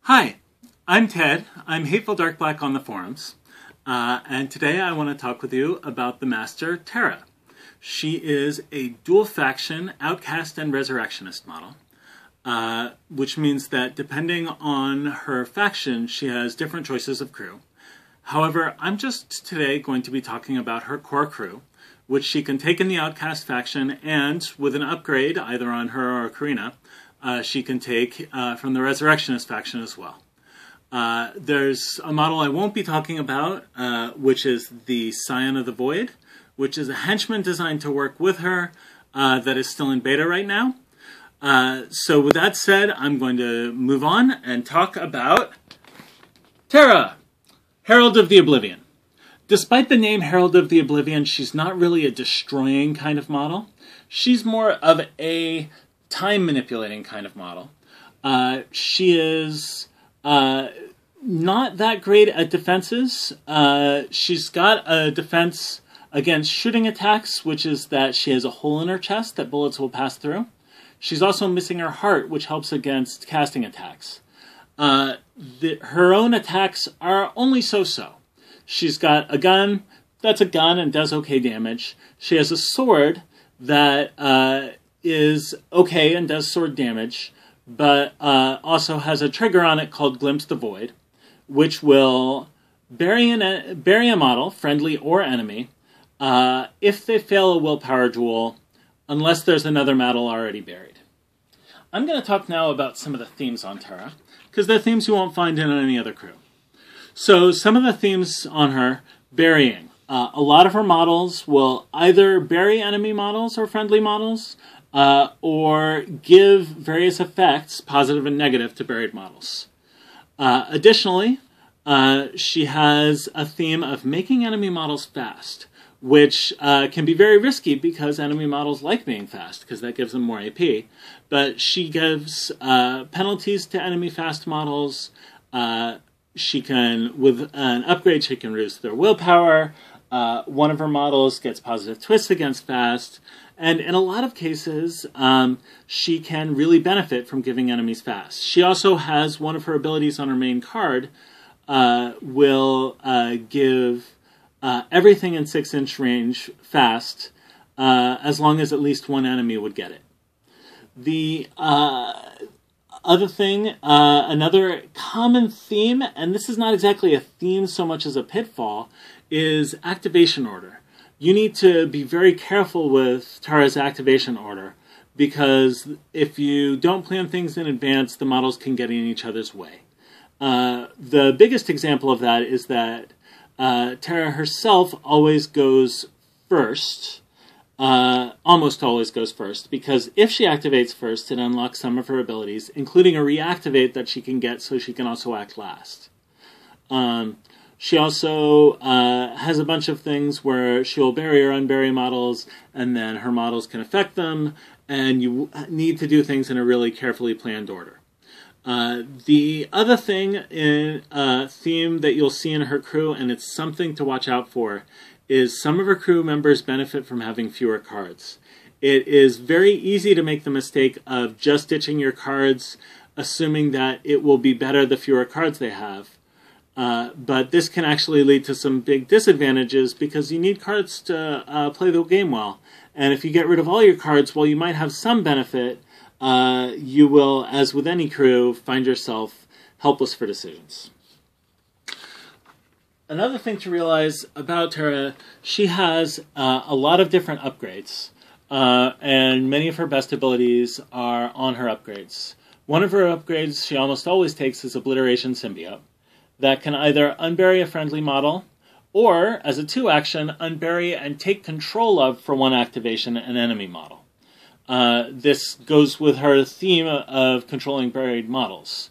Hi, I'm Ted. I'm Hateful Darkblack on the forums, and today I want to talk with you about the Master, Terra. She is a dual-faction Outcast and Resurrectionist model, which means that depending on her faction, she has different choices of crew. However, I'm just today going to be talking about her core crew, which she can take in the Outcast faction, and with an upgrade, either on her or Karina, she can take from the Resurrectionist faction as well. There's a model I won't be talking about, which is the Scion of the Void, which is a henchman designed to work with her that is still in beta right now. So with that said, I'm going to move on and talk about Terra, Herald of the Oblivion. Despite the name Herald of the Oblivion, she's not really a destroying kind of model. She's more of a time-manipulating kind of model. She is not that great at defenses. She's got a defense against shooting attacks, which is that she has a hole in her chest that bullets will pass through. She's also missing her heart, which helps against casting attacks. Her own attacks are only so-so. She's got a gun that's a gun and does okay damage. She has a sword that is okay and does sword damage, but also has a trigger on it called Glimpse the Void, which will bury a model, friendly or enemy, if they fail a willpower duel, unless there's another model already buried. I'm going to talk now about some of the themes on Terra, because they're themes you won't find in any other crew. So some of the themes on her: burying. A lot of her models will either bury enemy models or friendly models, or give various effects, positive and negative, to buried models. Additionally, she has a theme of making enemy models fast, which can be very risky because enemy models like being fast, because that gives them more AP. But she gives penalties to enemy fast models. She can, with an upgrade, she can reduce their willpower. One of her models gets positive twists against fast. And in a lot of cases, she can really benefit from giving enemies fast. She also has one of her abilities on her main card will give everything in 6-inch range fast, as long as at least one enemy would get it. The other thing, another common theme, and this is not exactly a theme so much as a pitfall, is activation order. You need to be very careful with Terra's activation order, because if you don't plan things in advance, the models can get in each other's way. The biggest example of that is that Terra herself always goes first, almost always goes first, because if she activates first, it unlocks some of her abilities, including a reactivate that she can get so she can also act last. She also has a bunch of things where she'll bury or unbury models, and then her models can affect them, and you need to do things in a really carefully planned order. The other thing in theme that you'll see in her crew, and it's something to watch out for, is some of her crew members benefit from having fewer cards. It is very easy to make the mistake of just ditching your cards, assuming that it will be better the fewer cards they have. But this can actually lead to some big disadvantages, because you need cards to play the game well. And if you get rid of all your cards, while you might have some benefit, you will, as with any crew, find yourself helpless for decisions. Another thing to realize about Terra, she has a lot of different upgrades, and many of her best abilities are on her upgrades. One of her upgrades she almost always takes is Obliteration Symbiote, that can either unbury a friendly model, or, as a 2-action, unbury and take control of, for 1 activation, an enemy model. This goes with her theme of controlling buried models.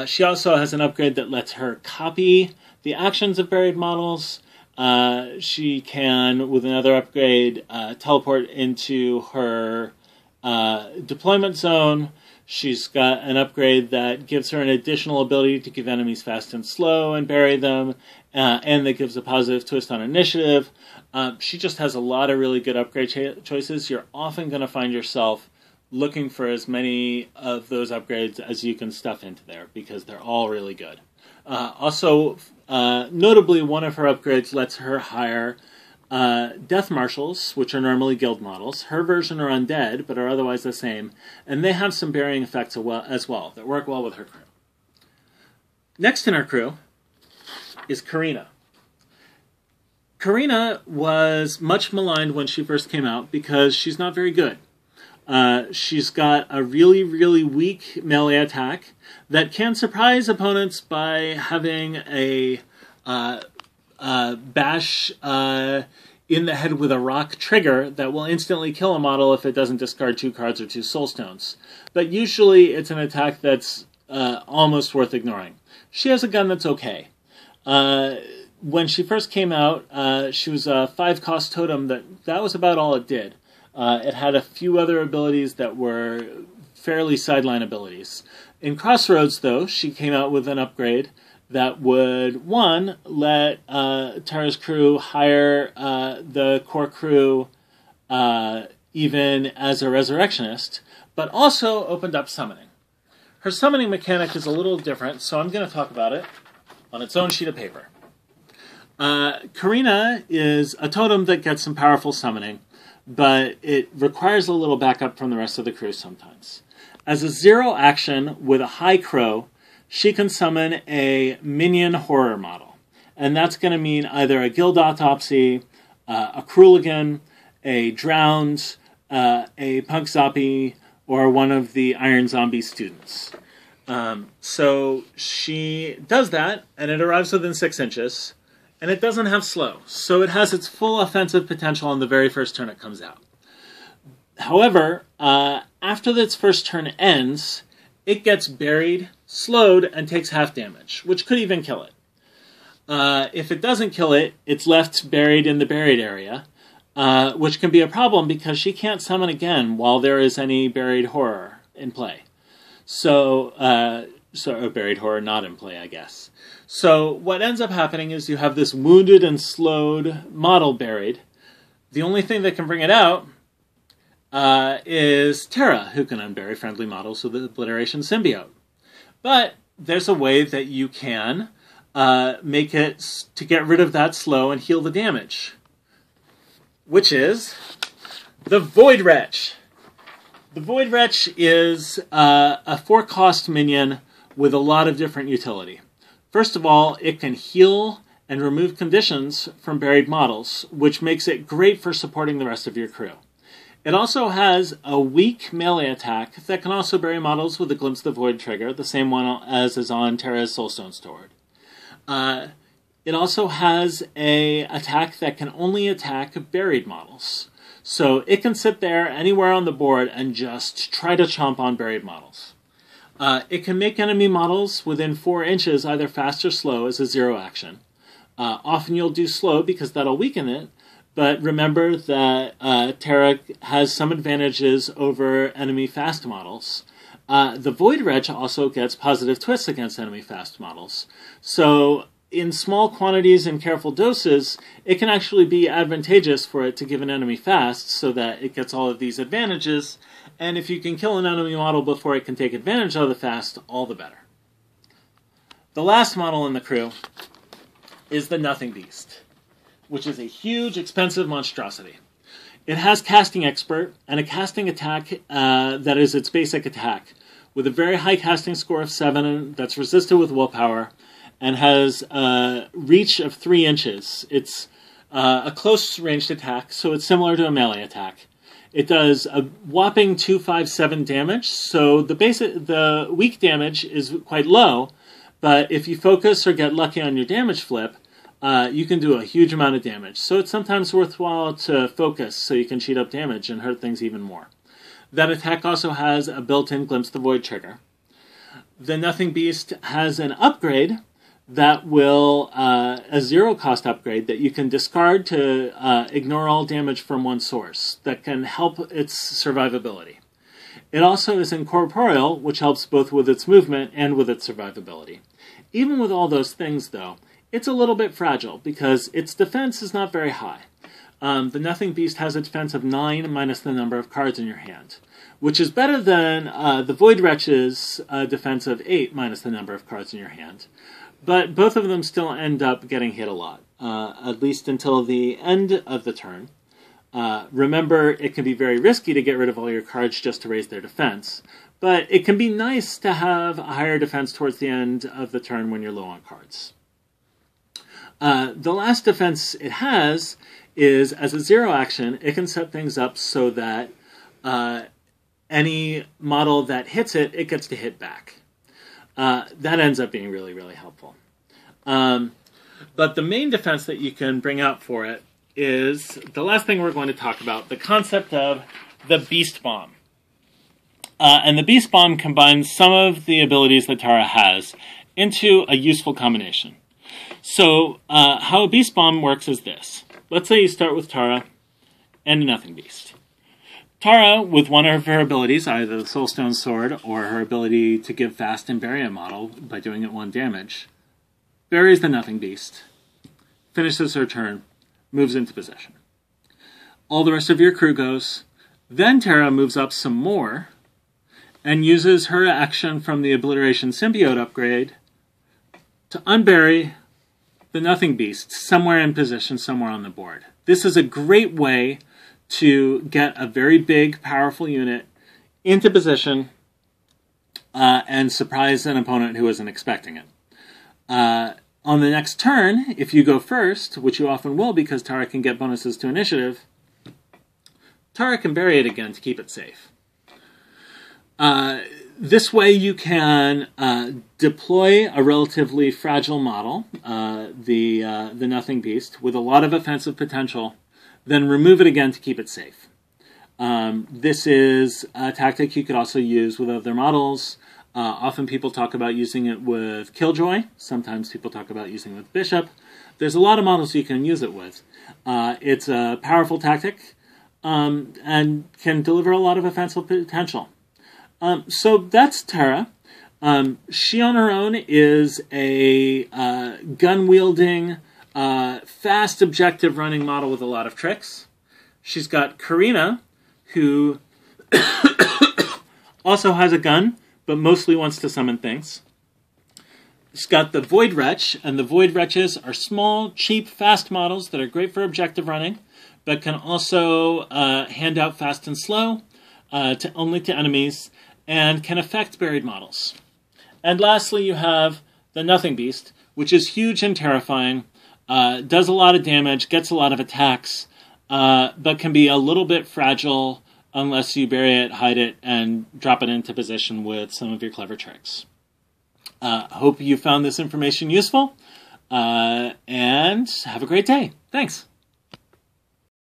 She also has an upgrade that lets her copy the actions of buried models. She can, with another upgrade, teleport into her deployment zone. She's got an upgrade that gives her an additional ability to give enemies fast and slow and bury them, and that gives a positive twist on initiative. She just has a lot of really good upgrade choices. You're often going to find yourself looking for as many of those upgrades as you can stuff into there, because they're all really good. Notably, one of her upgrades lets her hire Death Marshals, which are normally guild models. Her version are undead, but are otherwise the same, and they have some burying effects as well that work well with her crew. Next in our crew is Karina. Karina was much maligned when she first came out because she's not very good. She's got a really, really weak melee attack that can surprise opponents by having a bash in the head with a rock trigger that will instantly kill a model if it doesn't discard 2 cards or 2 soul stones. But usually it's an attack that's almost worth ignoring. She has a gun that's okay. When she first came out, she was a 5-cost totem that was about all it did. It had a few other abilities that were fairly sideline abilities. In Crossroads, though, she came out with an upgrade that would, 1, let Tara's crew hire the core crew even as a resurrectionist, but also opened up summoning. Her summoning mechanic is a little different, so I'm going to talk about it on its own sheet of paper. Karina is a totem that gets some powerful summoning, but it requires a little backup from the rest of the crew sometimes. As a 0 action with a high crow, she can summon a minion horror model. And that's going to mean either a guild autopsy, a Cruelligan, a drowned, a punk zombie, or one of the Iron Zombie students. So she does that, and it arrives within 6 inches. And it doesn't have slow, so it has its full offensive potential on the very first turn it comes out. However, after its first turn ends, it gets buried, slowed, and takes half damage, which could even kill it. If it doesn't kill it, it's left buried in the buried area, which can be a problem because she can't summon again while there is any buried horror in play. So buried horror not in play, I guess. So what ends up happening is you have this wounded and slowed model buried. The only thing that can bring it out is Tara, who can unbury friendly models with the Obliteration Symbiote. But there's a way that you can make it to get rid of that slow and heal the damage, which is the Void Wretch. The Void Wretch is a 4-cost minion with a lot of different utility. First of all, it can heal and remove conditions from buried models, which makes it great for supporting the rest of your crew. It also has a weak melee attack that can also bury models with a Glimpse of the Void trigger, the same one as is on Tara's Soulstone Sword. It also has an attack that can only attack buried models. So it can sit there anywhere on the board and just try to chomp on buried models. It can make enemy models within 4 inches either fast or slow as a 0 action. Often you'll do slow because that'll weaken it, but remember that Tara has some advantages over enemy fast models. The Void Wretch also gets positive twists against enemy fast models. So in small quantities and careful doses, it can actually be advantageous for it to give an enemy fast so that it gets all of these advantages. And if you can kill an enemy model before it can take advantage of the fast, all the better. The last model in the crew is the Nothing Beast, which is a huge, expensive monstrosity. It has Casting Expert and a casting attack that is its basic attack, with a very high casting score of 7 that's resisted with willpower, and has a reach of 3 inches. It's a close ranged attack, so it's similar to a melee attack. It does a whopping 257 damage, so the weak damage is quite low, but if you focus or get lucky on your damage flip, you can do a huge amount of damage. So it's sometimes worthwhile to focus so you can cheat up damage and hurt things even more. That attack also has a built-in Glimpse of the Void trigger. The Nothing Beast has an upgrade that will, a 0-cost upgrade that you can discard to ignore all damage from one source that can help its survivability. It also is incorporeal, which helps both with its movement and with its survivability. Even with all those things, though, it's a little bit fragile because its defense is not very high. the Nothing Beast has a defense of 9 minus the number of cards in your hand, which is better than the Void Wretch's defense of 8 minus the number of cards in your hand. But both of them still end up getting hit a lot, at least until the end of the turn. Remember, it can be very risky to get rid of all your cards just to raise their defense, but it can be nice to have a higher defense towards the end of the turn when you're low on cards. The last defense it has is, as a 0 action, it can set things up so that any model that hits it, it gets to hit back. That ends up being really, really helpful. But the main defense that you can bring out for it is the last thing we're going to talk about, the concept of the Beast Bomb. And the Beast Bomb combines some of the abilities that Tara has into a useful combination. So how a Beast Bomb works is this. Let's say you start with Tara and a Nothing Beast. Tara, with one of her abilities, either the Soulstone Sword or her ability to give fast and bury a model by doing it 1 damage, buries the Nothing Beast, finishes her turn, moves into possession. All the rest of your crew goes. Then Tara moves up some more and uses her action from the Obliteration Symbiote upgrade to unbury the Nothing Beast somewhere in position, somewhere on the board. This is a great way to get a very big, powerful unit into position and surprise an opponent who isn't expecting it. On the next turn, if you go first, which you often will because Tara can get bonuses to initiative, Tara can bury it again to keep it safe. This way you can deploy a relatively fragile model, the Nothing Beast, with a lot of offensive potential, then remove it again to keep it safe. This is a tactic you could also use with other models. Often people talk about using it with Killjoy. Sometimes people talk about using it with Bishop. There's a lot of models you can use it with. It's a powerful tactic and can deliver a lot of offensive potential. So that's Tara. She on her own is a gun-wielding, fast objective running model with a lot of tricks. She's got Karina, who also has a gun, but mostly wants to summon things. She's got the Void Wretch, and the Void Wretches are small, cheap, fast models that are great for objective running, but can also hand out fast and slow only to enemies, and can affect buried models. And lastly, you have the Nothing Beast, which is huge and terrifying, does a lot of damage, gets a lot of attacks, but can be a little bit fragile unless you bury it, hide it, and drop it into position with some of your clever tricks. Hope you found this information useful, and have a great day. Thanks.